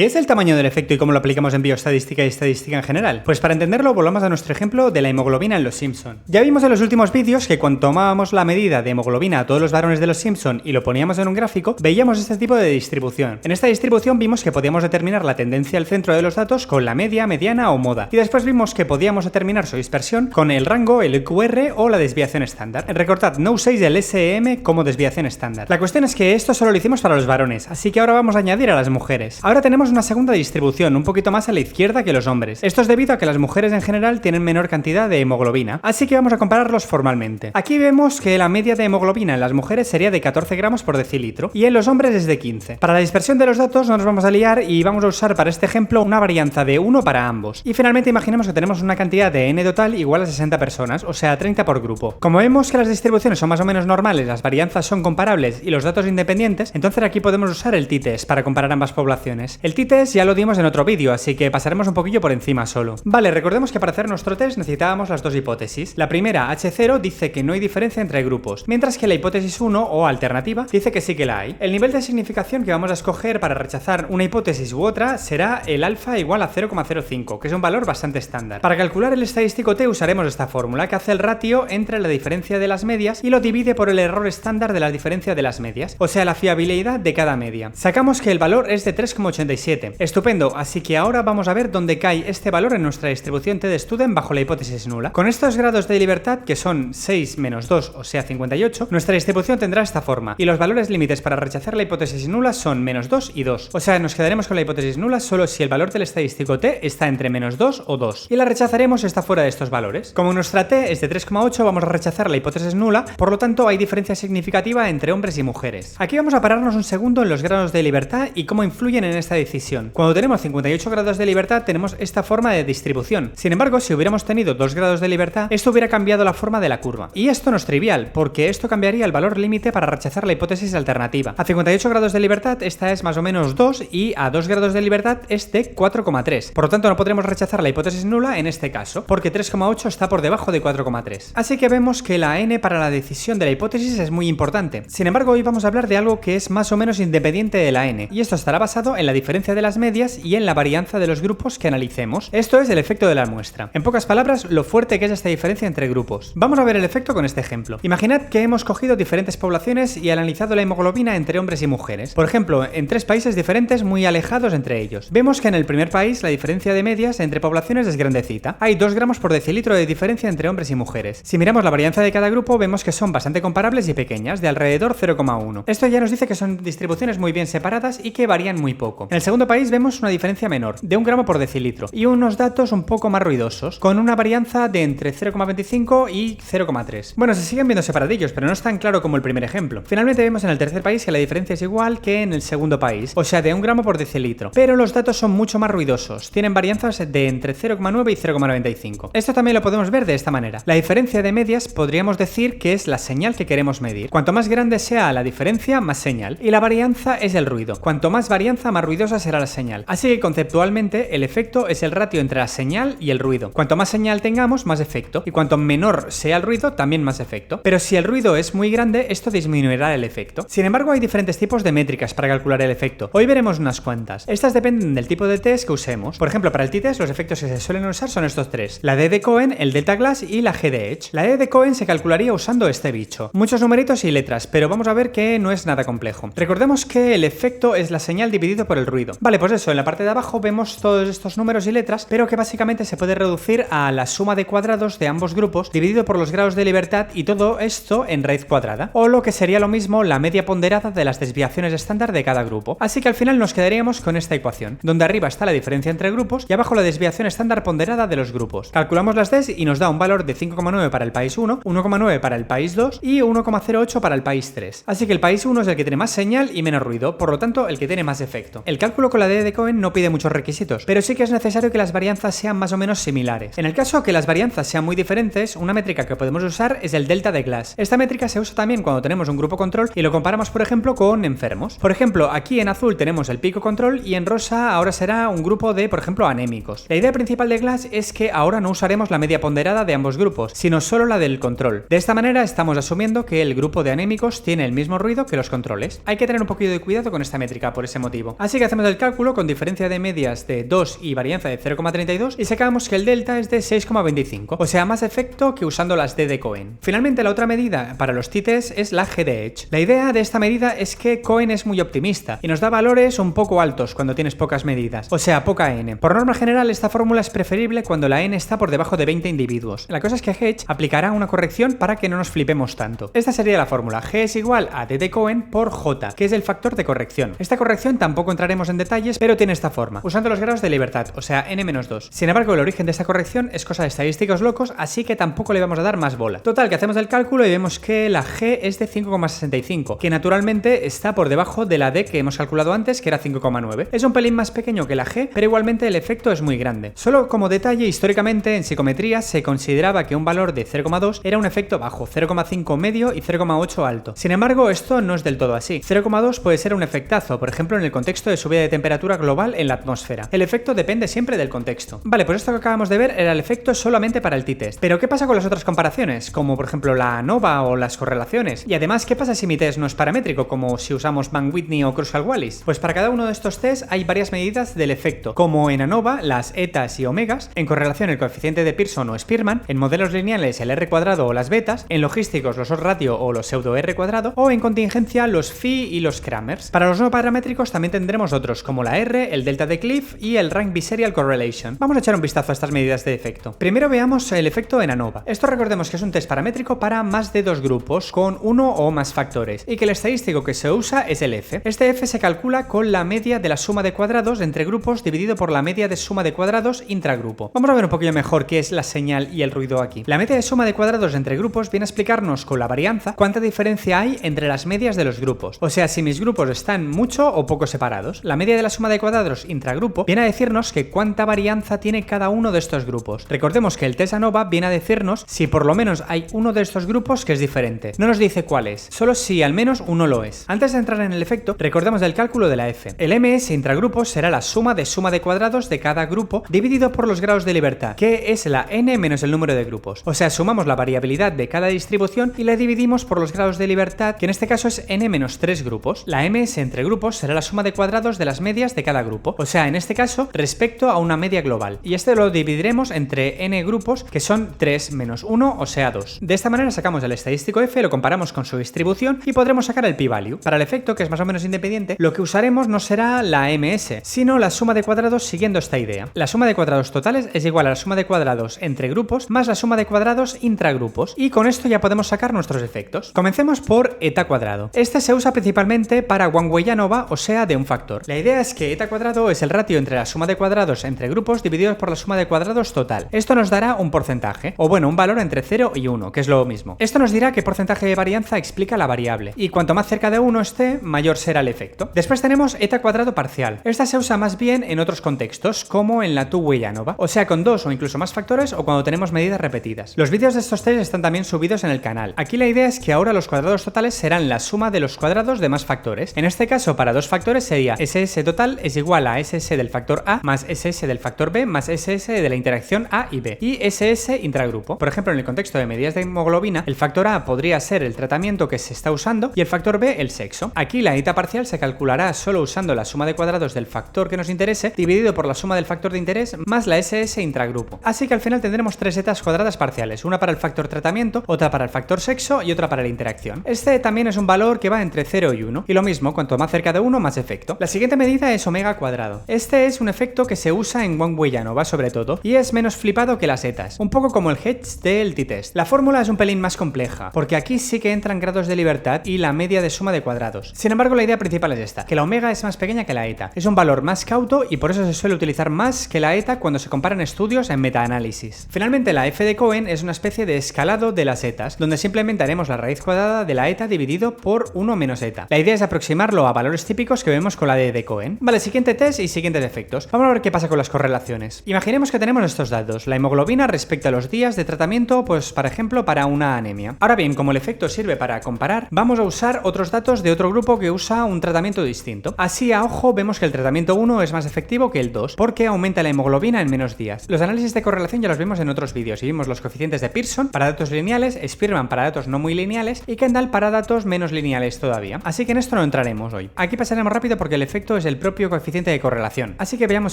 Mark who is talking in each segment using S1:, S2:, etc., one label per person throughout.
S1: ¿Qué es el tamaño del efecto y cómo lo aplicamos en bioestadística y estadística en general? Pues para entenderlo volvamos a nuestro ejemplo de la hemoglobina en Los Simpson. Ya vimos en los últimos vídeos que cuando tomábamos la medida de hemoglobina a todos los varones de Los Simpson y lo poníamos en un gráfico, veíamos este tipo de distribución. En esta distribución vimos que podíamos determinar la tendencia al centro de los datos con la media, mediana o moda. Y después vimos que podíamos determinar su dispersión con el rango, el EQR o la desviación estándar. Recordad, no uséis el SEM como desviación estándar. La cuestión es que esto solo lo hicimos para los varones, así que ahora vamos a añadir a las mujeres. Ahora tenemos una segunda distribución, un poquito más a la izquierda que los hombres. Esto es debido a que las mujeres en general tienen menor cantidad de hemoglobina, así que vamos a compararlos formalmente. Aquí vemos que la media de hemoglobina en las mujeres sería de 14 gramos por decilitro y en los hombres es de 15. Para la dispersión de los datos no nos vamos a liar y vamos a usar para este ejemplo una varianza de 1 para ambos. Y finalmente imaginemos que tenemos una cantidad de n total igual a 60 personas, o sea 30 por grupo. Como vemos que las distribuciones son más o menos normales, las varianzas son comparables y los datos independientes, entonces aquí podemos usar el t-test para comparar ambas poblaciones. El t-test ya lo dimos en otro vídeo, así que pasaremos un poquillo por encima solo. Vale, recordemos que para hacer nuestro test necesitábamos las dos hipótesis. La primera, H0, dice que no hay diferencia entre grupos, mientras que la hipótesis 1, o alternativa, dice que sí que la hay. El nivel de significación que vamos a escoger para rechazar una hipótesis u otra será el alfa igual a 0,05, que es un valor bastante estándar. Para calcular el estadístico t usaremos esta fórmula que hace el ratio entre la diferencia de las medias y lo divide por el error estándar de la diferencia de las medias, o sea la fiabilidad de cada media. Sacamos que el valor es de 3,87. Estupendo, así que ahora vamos a ver dónde cae este valor en nuestra distribución t de Student bajo la hipótesis nula. Con estos grados de libertad, que son 6 menos 2, o sea 58, nuestra distribución tendrá esta forma, y los valores límites para rechazar la hipótesis nula son menos 2 y 2. O sea, nos quedaremos con la hipótesis nula solo si el valor del estadístico t está entre menos 2 o 2, y la rechazaremos si está fuera de estos valores. Como nuestra t es de 3,8, vamos a rechazar la hipótesis nula, por lo tanto hay diferencia significativa entre hombres y mujeres. Aquí vamos a pararnos un segundo en los grados de libertad y cómo influyen en esta decisión. Cuando tenemos 58 grados de libertad tenemos esta forma de distribución. Sin embargo, si hubiéramos tenido 2 grados de libertad, esto hubiera cambiado la forma de la curva. Y esto no es trivial, porque esto cambiaría el valor límite para rechazar la hipótesis alternativa. A 58 grados de libertad esta es más o menos 2 y a 2 grados de libertad es de 4,3. Por lo tanto no podremos rechazar la hipótesis nula en este caso, porque 3,8 está por debajo de 4,3. Así que vemos que la n para la decisión de la hipótesis es muy importante. Sin embargo, hoy vamos a hablar de algo que es más o menos independiente de la n, y esto estará basado en la diferencia de las medias y en la varianza de los grupos que analicemos. Esto es el efecto de la muestra. En pocas palabras, lo fuerte que es esta diferencia entre grupos. Vamos a ver el efecto con este ejemplo. Imaginad que hemos cogido diferentes poblaciones y analizado la hemoglobina entre hombres y mujeres. Por ejemplo, en 3 países diferentes muy alejados entre ellos. Vemos que en el primer país la diferencia de medias entre poblaciones es grandecita. Hay 2 gramos por decilitro de diferencia entre hombres y mujeres. Si miramos la varianza de cada grupo, vemos que son bastante comparables y pequeñas, de alrededor 0,1. Esto ya nos dice que son distribuciones muy bien separadas y que varían muy poco. En el segundo país vemos una diferencia menor, de 1 gramo por decilitro, y unos datos un poco más ruidosos, con una varianza de entre 0,25 y 0,3. Bueno, se siguen viendo separadillos, pero no es tan claro como el primer ejemplo. Finalmente vemos en el tercer país que la diferencia es igual que en el segundo país, o sea de 1 gramo por decilitro, pero los datos son mucho más ruidosos, tienen varianzas de entre 0,9 y 0,95. Esto también lo podemos ver de esta manera. La diferencia de medias podríamos decir que es la señal que queremos medir. Cuanto más grande sea la diferencia, más señal, y la varianza es el ruido. Cuanto más varianza, más ruidosa será la señal. Así que conceptualmente el efecto es el ratio entre la señal y el ruido. Cuanto más señal tengamos, más efecto, y cuanto menor sea el ruido, también más efecto. Pero si el ruido es muy grande, esto disminuirá el efecto. Sin embargo, hay diferentes tipos de métricas para calcular el efecto. Hoy veremos unas cuantas. Estas dependen del tipo de test que usemos. Por ejemplo, para el t-test los efectos que se suelen usar son estos tres: la D de Cohen, el delta Glass y la G de Edge. La E de Cohen se calcularía usando este bicho. Muchos numeritos y letras, pero vamos a ver que no es nada complejo. Recordemos que el efecto es la señal dividido por el ruido. Vale, pues eso, en la parte de abajo vemos todos estos números y letras, pero que básicamente se puede reducir a la suma de cuadrados de ambos grupos dividido por los grados de libertad, y todo esto en raíz cuadrada, o lo que sería lo mismo la media ponderada de las desviaciones estándar de cada grupo. Así que al final nos quedaríamos con esta ecuación, donde arriba está la diferencia entre grupos y abajo la desviación estándar ponderada de los grupos. Calculamos las Ds y nos da un valor de 5,9 para el país 1, 1,9 para el país 2 y 1,08 para el país 3. Así que el país 1 es el que tiene más señal y menos ruido, por lo tanto el que tiene más efecto. El cálculo con la D de Cohen no pide muchos requisitos, pero sí que es necesario que las varianzas sean más o menos similares. En el caso que las varianzas sean muy diferentes, una métrica que podemos usar es el delta de Glass. Esta métrica se usa también cuando tenemos un grupo control y lo comparamos, por ejemplo, con enfermos. Por ejemplo, aquí en azul tenemos el pico control y en rosa ahora será un grupo de, por ejemplo, anémicos. La idea principal de Glass es que ahora no usaremos la media ponderada de ambos grupos, sino solo la del control. De esta manera estamos asumiendo que el grupo de anémicos tiene el mismo ruido que los controles. Hay que tener un poquito de cuidado con esta métrica por ese motivo. Así que hacemos el cálculo con diferencia de medias de 2 y varianza de 0,32 y sacamos que el delta es de 6,25, o sea, más efecto que usando las D de Cohen. Finalmente, la otra medida para los t-test es la G de Edge. La idea de esta medida es que Cohen es muy optimista y nos da valores un poco altos cuando tienes pocas medidas, o sea, poca n. Por norma general, esta fórmula es preferible cuando la n está por debajo de 20 individuos. La cosa es que Hedge aplicará una corrección para que no nos flipemos tanto. Esta sería la fórmula: G es igual a D de Cohen por J, que es el factor de corrección. Esta corrección tampoco entraremos en detalles, pero tiene esta forma, usando los grados de libertad, o sea, n-2. Sin embargo, el origen de esta corrección es cosa de estadísticos locos, así que tampoco le vamos a dar más bola. Total, que hacemos el cálculo y vemos que la G es de 5,65, que naturalmente está por debajo de la D que hemos calculado antes, que era 5,9. Es un pelín más pequeño que la G, pero igualmente el efecto es muy grande. Solo como detalle, históricamente en psicometría se consideraba que un valor de 0,2 era un efecto bajo, 0,5 medio y 0,8 alto. Sin embargo, esto no es del todo así. 0,2 puede ser un efectazo, por ejemplo en el contexto de subida de temperatura global en la atmósfera. El efecto depende siempre del contexto. Vale, pues esto que acabamos de ver era el efecto solamente para el t-test. Pero ¿qué pasa con las otras comparaciones? Como por ejemplo la ANOVA o las correlaciones. Y además, ¿qué pasa si mi test no es paramétrico, como si usamos Mann-Whitney o Kruskal-Wallis? Pues para cada uno de estos tests hay varias medidas del efecto, como en ANOVA las etas y omegas, en correlación el coeficiente de Pearson o Spearman, en modelos lineales el R cuadrado o las betas, en logísticos los odds ratio o los pseudo R cuadrado, o en contingencia los phi y los Kramers. Para los no paramétricos también tendremos otros, como la R, el delta de Cliff y el rank biserial correlation. Vamos a echar un vistazo a estas medidas de efecto. Primero veamos el efecto en ANOVA. Esto recordemos que es un test paramétrico para más de dos grupos con uno o más factores y que el estadístico que se usa es el F. Este F se calcula con la media de la suma de cuadrados entre grupos dividido por la media de suma de cuadrados intragrupo. Vamos a ver un poquillo mejor qué es la señal y el ruido aquí. La media de suma de cuadrados entre grupos viene a explicarnos con la varianza cuánta diferencia hay entre las medias de los grupos. O sea, si mis grupos están mucho o poco separados. La media de la suma de cuadrados intragrupo viene a decirnos que cuánta varianza tiene cada uno de estos grupos. Recordemos que el test ANOVA viene a decirnos si por lo menos hay uno de estos grupos que es diferente. No nos dice cuál es, solo si al menos uno lo es. Antes de entrar en el efecto, recordemos del cálculo de la F. El MS intragrupos será la suma de cuadrados de cada grupo dividido por los grados de libertad, que es la n menos el número de grupos. O sea, sumamos la variabilidad de cada distribución y la dividimos por los grados de libertad, que en este caso es n menos 3 grupos. La MS entre grupos será la suma de cuadrados de las medias de cada grupo. O sea, en este caso, respecto a una media global. Y este lo dividiremos entre n grupos, que son 3 menos 1, o sea 2. De esta manera sacamos el estadístico F, lo comparamos con su distribución y podremos sacar el p-value. Para el efecto, que es más o menos independiente, lo que usaremos no será la MS, sino la suma de cuadrados siguiendo esta idea. La suma de cuadrados totales es igual a la suma de cuadrados entre grupos más la suma de cuadrados intragrupos, y con esto ya podemos sacar nuestros efectos. Comencemos por eta cuadrado. Este se usa principalmente para one-way ANOVA, o sea, de un factor. La idea es que eta cuadrado es el ratio entre la suma de cuadrados entre grupos divididos por la suma de cuadrados total. Esto nos dará un porcentaje, o bueno, un valor entre 0 y 1, que es lo mismo. Esto nos dirá qué porcentaje de varianza explica la variable, y cuanto más cerca de 1 esté, mayor será el efecto. Después tenemos eta cuadrado parcial. Esta se usa más bien en otros contextos, como en la two-way ANOVA, o sea, con dos o incluso más factores o cuando tenemos medidas repetidas. Los vídeos de estos test están también subidos en el canal. Aquí la idea es que ahora los cuadrados totales serán la suma de los cuadrados de más factores. En este caso, para dos factores sería SS total es igual a SS del factor A más SS del factor B más SS de la interacción A y B, y SS intragrupo. Por ejemplo, en el contexto de medidas de hemoglobina, el factor A podría ser el tratamiento que se está usando y el factor B el sexo. Aquí la eta parcial se calculará solo usando la suma de cuadrados del factor que nos interese dividido por la suma del factor de interés más la SS intragrupo. Así que al final tendremos tres etas cuadradas parciales, una para el factor tratamiento, otra para el factor sexo y otra para la interacción. Este también es un valor que va entre 0 y 1, y lo mismo, cuanto más cerca de 1 más efecto. La siguiente medida es omega cuadrado. Este es un efecto que se usa en one-way ANOVA sobre todo, y es menos flipado que las etas, un poco como el Hedge del t-test. La fórmula es un pelín más compleja, porque aquí sí que entran grados de libertad y la media de suma de cuadrados. Sin embargo, la idea principal es esta, que la omega es más pequeña que la eta. Es un valor más cauto y por eso se suele utilizar más que la eta cuando se comparan estudios en metaanálisis. Finalmente, la F de Cohen es una especie de escalado de las etas, donde simplemente haremos la raíz cuadrada de la eta dividido por 1 menos eta. La idea es aproximarlo a valores típicos que vemos con la D de Cohen. Vale, siguiente test y siguientes efectos. Vamos a ver qué pasa con las correlaciones. Imaginemos que tenemos estos datos, la hemoglobina respecto a los días de tratamiento, pues por ejemplo para una anemia. Ahora bien, como el efecto sirve para comparar, vamos a usar otros datos de otro grupo que usa un tratamiento distinto. Así a ojo vemos que el tratamiento 1 es más efectivo que el 2, porque aumenta la hemoglobina en menos días. Los análisis de correlación ya los vimos en otros vídeos y vimos los coeficientes de Pearson para datos lineales, Spearman para datos no muy lineales y Kendall para datos menos lineales todavía. Así que en esto no entraremos hoy. Aquí pasaremos rápido porque el efecto efecto es el propio coeficiente de correlación. Así que veamos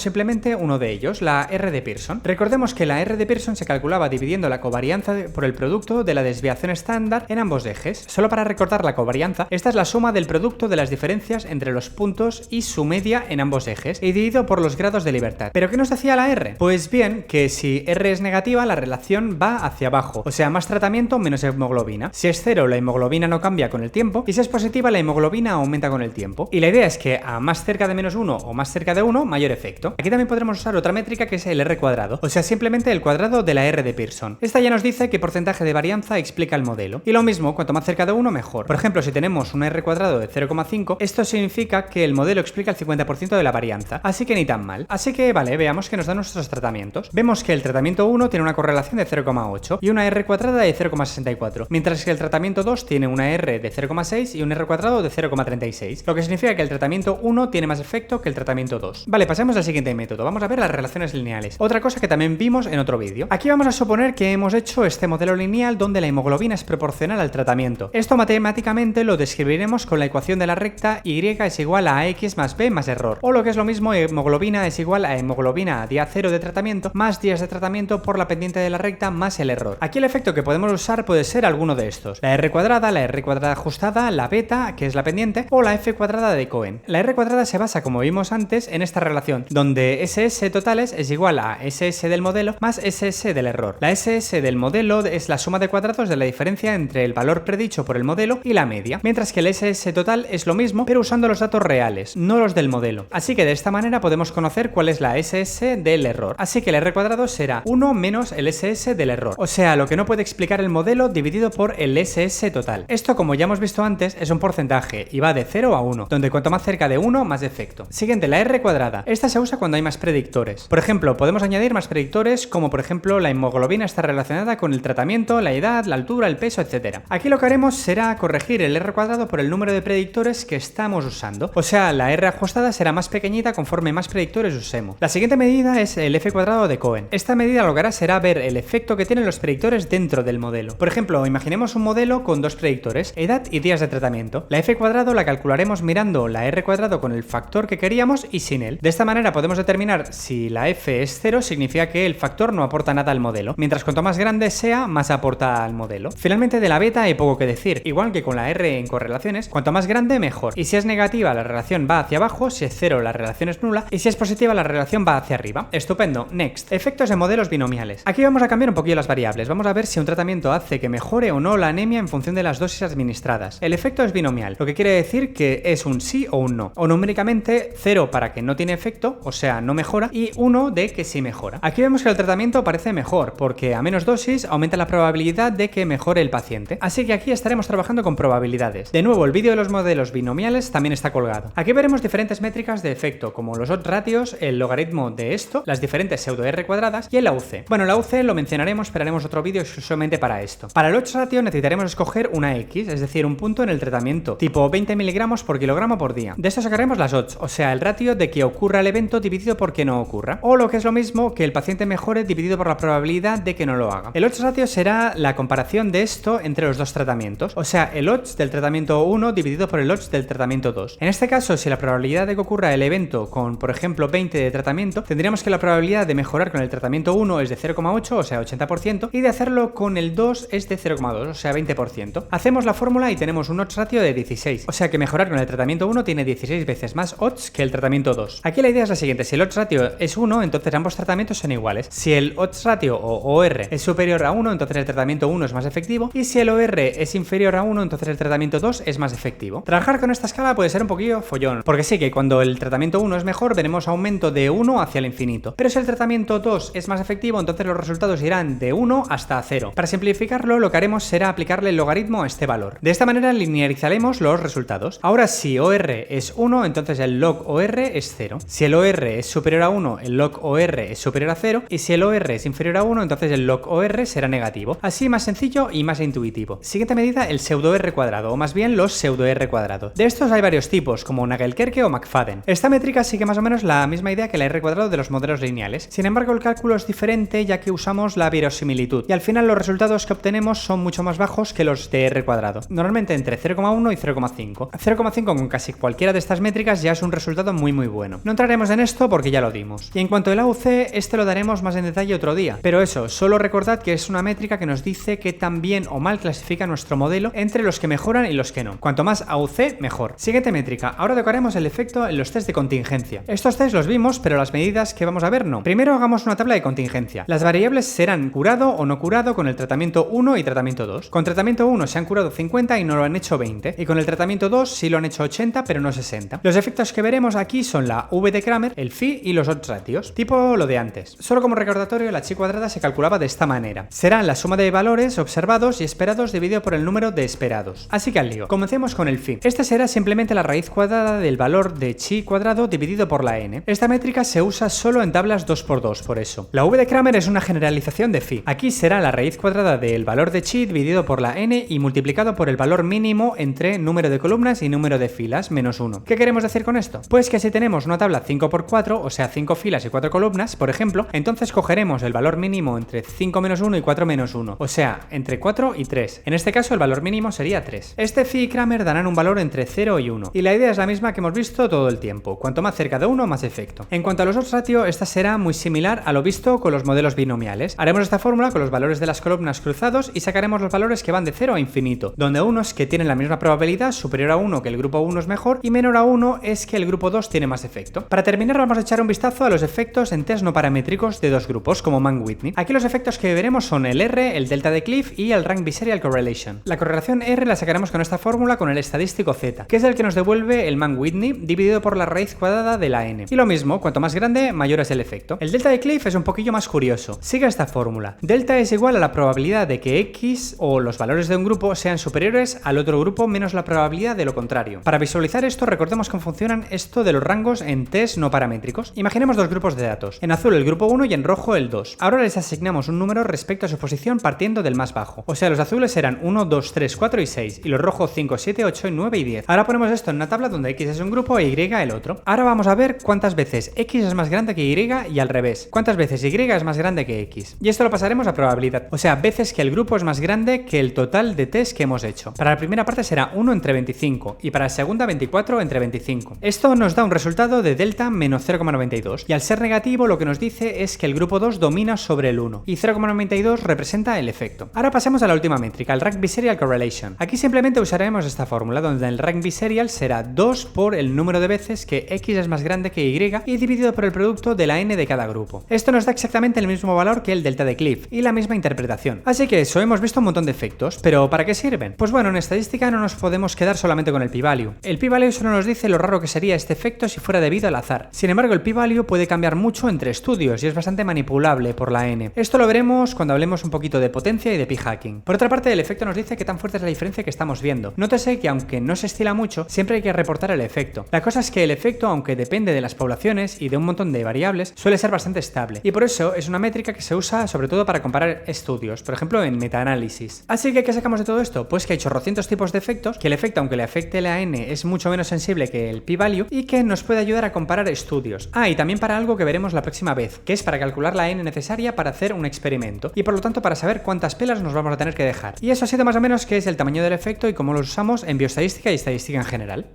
S1: simplemente uno de ellos, la R de Pearson. Recordemos que la R de Pearson se calculaba dividiendo la covarianza por el producto de la desviación estándar en ambos ejes. Solo para recordar la covarianza, esta es la suma del producto de las diferencias entre los puntos y su media en ambos ejes, y dividido por los grados de libertad. ¿Pero qué nos decía la R? Pues bien, que si R es negativa, la relación va hacia abajo, o sea, más tratamiento menos hemoglobina. Si es cero, la hemoglobina no cambia con el tiempo, y si es positiva, la hemoglobina aumenta con el tiempo. Y la idea es que a más cerca de menos 1 o más cerca de 1, mayor efecto. Aquí también podremos usar otra métrica que es el R cuadrado, o sea, simplemente el cuadrado de la R de Pearson. Esta ya nos dice qué porcentaje de varianza explica el modelo. Y lo mismo, cuanto más cerca de 1, mejor. Por ejemplo, si tenemos un R cuadrado de 0,5, esto significa que el modelo explica el 50% de la varianza, así que ni tan mal. Así que, vale, veamos que nos dan nuestros tratamientos. Vemos que el tratamiento 1 tiene una correlación de 0,8 y una R cuadrada de 0,64, mientras que el tratamiento 2 tiene una R de 0,6 y un R cuadrado de 0,36, lo que significa que el tratamiento 1 tiene más efecto que el tratamiento 2. Vale, pasemos al siguiente método. Vamos a ver las relaciones lineales. Otra cosa que también vimos en otro vídeo. Aquí vamos a suponer que hemos hecho este modelo lineal donde la hemoglobina es proporcional al tratamiento. Esto matemáticamente lo describiremos con la ecuación de la recta y es igual a x más b más error, o lo que es lo mismo, hemoglobina es igual a hemoglobina día 0 de tratamiento más días de tratamiento por la pendiente de la recta más el error. Aquí el efecto que podemos usar puede ser alguno de estos: la R cuadrada ajustada, la beta, que es la pendiente, o la f cuadrada de Cohen. La R cuadrada se basa, como vimos antes, en esta relación, donde SS totales es igual a SS del modelo más SS del error. La SS del modelo es la suma de cuadrados de la diferencia entre el valor predicho por el modelo y la media, mientras que el SS total es lo mismo, pero usando los datos reales, no los del modelo. Así que de esta manera podemos conocer cuál es la SS del error. Así que el R cuadrado será 1 menos el SS del error, o sea, lo que no puede explicar el modelo dividido por el SS total. Esto, como ya hemos visto antes, es un porcentaje y va de 0 a 1, donde cuanto más cerca de 1, más efecto. Siguiente, la R cuadrada. Esta se usa cuando hay más predictores. Por ejemplo, podemos añadir más predictores, como por ejemplo la hemoglobina está relacionada con el tratamiento, la edad, la altura, el peso, etc. Aquí lo que haremos será corregir el R cuadrado por el número de predictores que estamos usando. O sea, la R ajustada será más pequeñita conforme más predictores usemos. La siguiente medida es el f cuadrado de Cohen. Esta medida lo que hará será ver el efecto que tienen los predictores dentro del modelo. Por ejemplo, imaginemos un modelo con dos predictores, edad y días de tratamiento. La f cuadrado la calcularemos mirando la R cuadrado con el factor que queríamos y sin él. De esta manera podemos determinar si la f es 0, significa que el factor no aporta nada al modelo, mientras cuanto más grande sea, más aporta al modelo. Finalmente, de la beta hay poco que decir. Igual que con la R en correlaciones, cuanto más grande mejor. Y si es negativa, la relación va hacia abajo; si es 0, la relación es nula; y si es positiva, la relación va hacia arriba. Estupendo. Next. Efectos de modelos binomiales. Aquí vamos a cambiar un poquillo las variables. Vamos a ver si un tratamiento hace que mejore o no la anemia en función de las dosis administradas. El efecto es binomial, lo que quiere decir que es un sí o un no. O numéricamente 0 para que no tiene efecto, o sea, no mejora, y 1 de que sí mejora. Aquí vemos que el tratamiento parece mejor, porque a menos dosis aumenta la probabilidad de que mejore el paciente. Así que aquí estaremos trabajando con probabilidades. De nuevo, el vídeo de los modelos binomiales también está colgado. Aquí veremos diferentes métricas de efecto, como los odds ratios, el logaritmo de esto, las diferentes pseudo R cuadradas y el AUC. Bueno, el AUC lo mencionaremos, pero haremos otro vídeo exclusivamente para esto. Para el odds ratio necesitaremos escoger una X, es decir, un punto en el tratamiento, tipo 20 miligramos por kilogramo por día. De esto sacaremos las odds, o sea, el ratio de que ocurra el evento dividido por que no ocurra, o lo que es lo mismo, que el paciente mejore dividido por la probabilidad de que no lo haga. El odds ratio será la comparación de esto entre los dos tratamientos, o sea, el odds del tratamiento 1 dividido por el odds del tratamiento 2. En este caso, si la probabilidad de que ocurra el evento con, por ejemplo, 20 de tratamiento, tendríamos que la probabilidad de mejorar con el tratamiento 1 es de 0,8, o sea, 80%, y de hacerlo con el 2 es de 0,2, o sea, 20%. Hacemos la fórmula y tenemos un odds ratio de 16, o sea que mejorar con el tratamiento 1 tiene 16 veces más odds que el tratamiento 2. Aquí la idea es la siguiente: si el odds ratio es 1, entonces ambos tratamientos son iguales. Si el odds ratio o OR es superior a 1, entonces el tratamiento 1 es más efectivo, y si el OR es inferior a 1, entonces el tratamiento 2 es más efectivo. Trabajar con esta escala puede ser un poquillo follón, porque sí que cuando el tratamiento 1 es mejor, veremos aumento de 1 hacia el infinito. Pero si el tratamiento 2 es más efectivo, entonces los resultados irán de 1 hasta 0. Para simplificarlo, lo que haremos será aplicarle el logaritmo a este valor. De esta manera linearizaremos los resultados. Ahora, si OR es 1, entonces el log OR es 0. Si el OR es superior a 1, el log OR es superior a 0. Y si el OR es inferior a 1, entonces el log OR será negativo. Así más sencillo y más intuitivo. Siguiente medida, el pseudo R cuadrado, o más bien los pseudo R cuadrados. De estos hay varios tipos, como Nagelkerke o McFadden. Esta métrica sigue más o menos la misma idea que la R cuadrado de los modelos lineales. Sin embargo, el cálculo es diferente, ya que usamos la verosimilitud, y al final los resultados que obtenemos son mucho más bajos que los de R cuadrado, normalmente entre 0,1 y 0,5. 0,5 con casi cualquiera de estas métricas métricas ya es un resultado muy bueno. No entraremos en esto porque ya lo dimos. Y en cuanto al AUC, este lo daremos más en detalle otro día. Pero eso, solo recordad que es una métrica que nos dice qué tan bien o mal clasifica nuestro modelo entre los que mejoran y los que no. Cuanto más AUC, mejor. Siguiente métrica. Ahora tocaremos el efecto en los test de contingencia. Estos test los vimos, pero las medidas que vamos a ver no. Primero hagamos una tabla de contingencia. Las variables serán curado o no curado con el tratamiento 1 y tratamiento 2. Con tratamiento 1 se han curado 50 y no lo han hecho 20. Y con el tratamiento 2 sí lo han hecho 80, pero no 60. Los efectos que veremos aquí son la V de Kramer, el phi y los odds ratios. Tipo lo de antes. Solo como recordatorio, la chi cuadrada se calculaba de esta manera. Será la suma de valores observados y esperados dividido por el número de esperados. Así que al lío. Comencemos con el phi. Este será simplemente la raíz cuadrada del valor de chi cuadrado dividido por la n. Esta métrica se usa solo en tablas 2×2, por eso. La V de Kramer es una generalización de phi. Aquí será la raíz cuadrada del valor de chi dividido por la n y multiplicado por el valor mínimo entre número de columnas y número de filas menos 1. ¿Qué queremos decir con esto? Pues que si tenemos una tabla 5×4, o sea 5 filas y 4 columnas, por ejemplo, entonces cogeremos el valor mínimo entre 5 menos 1 y 4 menos 1, o sea, entre 4 y 3. En este caso el valor mínimo sería 3. Este phi y Kramer darán un valor entre 0 y 1, y la idea es la misma que hemos visto todo el tiempo. Cuanto más cerca de 1, más efecto. En cuanto a los odds ratio, esta será muy similar a lo visto con los modelos binomiales. Haremos esta fórmula con los valores de las columnas cruzados y sacaremos los valores que van de 0 a infinito, donde unos que tienen la misma probabilidad, superior a 1 que el grupo 1 es mejor y menor a 1 es que el grupo 2 tiene más efecto. Para terminar vamos a echar un vistazo a los efectos en test no paramétricos de dos grupos como Mann-Whitney. Aquí los efectos que veremos son el R, el delta de Cliff y el rank biserial correlation. La correlación R la sacaremos con esta fórmula con el estadístico Z, que es el que nos devuelve el Mann-Whitney dividido por la raíz cuadrada de la n. Y lo mismo, cuanto más grande, mayor es el efecto. El delta de Cliff es un poquillo más curioso. Sigue esta fórmula. Delta es igual a la probabilidad de que X o los valores de un grupo sean superiores al otro grupo menos la probabilidad de lo contrario. Para visualizar esto, recordemos cómo funcionan esto de los rangos en test no paramétricos. Imaginemos dos grupos de datos. En azul el grupo 1 y en rojo el 2. Ahora les asignamos un número respecto a su posición partiendo del más bajo. O sea, los azules serán 1, 2, 3, 4 y 6 y los rojos 5, 7, 8, 9 y 10. Ahora ponemos esto en una tabla donde X es un grupo e Y el otro. Ahora vamos a ver cuántas veces X es más grande que Y y al revés. Cuántas veces Y es más grande que X. Y esto lo pasaremos a probabilidad. O sea, veces que el grupo es más grande que el total de test que hemos hecho. Para la primera parte será 1 entre 25 y para la segunda 24 entre 25. Esto nos da un resultado de delta menos 0,92 y al ser negativo lo que nos dice es que el grupo 2 domina sobre el 1 y 0,92 representa el efecto. Ahora pasemos a la última métrica, el rank biserial correlation. Aquí simplemente usaremos esta fórmula donde el rank biserial será 2 por el número de veces que X es más grande que Y dividido por el producto de la n de cada grupo. Esto nos da exactamente el mismo valor que el delta de Cliff y la misma interpretación. Así que eso, hemos visto un montón de efectos, pero ¿para qué sirven? Pues bueno, en estadística no nos podemos quedar solamente con el p-value. El p-value solo nos dice lo raro que sería este efecto si fuera debido al azar. Sin embargo, el p-value puede cambiar mucho entre estudios y es bastante manipulable por la n. Esto lo veremos cuando hablemos un poquito de potencia y de p-hacking. Por otra parte, el efecto nos dice qué tan fuerte es la diferencia que estamos viendo. Nótese que aunque no se estila mucho, siempre hay que reportar el efecto. La cosa es que el efecto, aunque depende de las poblaciones y de un montón de variables, suele ser bastante estable. Y por eso es una métrica que se usa sobre todo para comparar estudios, por ejemplo en metaanálisis. Así que, ¿qué sacamos de todo esto? Pues que hay chorrocientos tipos de efectos, que el efecto, aunque le afecte la n, es mucho menos sensible que el p-value y que nos puede ayudar a comparar estudios. Ah, y también para algo que veremos la próxima vez, que es para calcular la n necesaria para hacer un experimento y por lo tanto para saber cuántas pelas nos vamos a tener que dejar. Y eso ha sido más o menos qué es el tamaño del efecto y cómo lo usamos en bioestadística y estadística en general.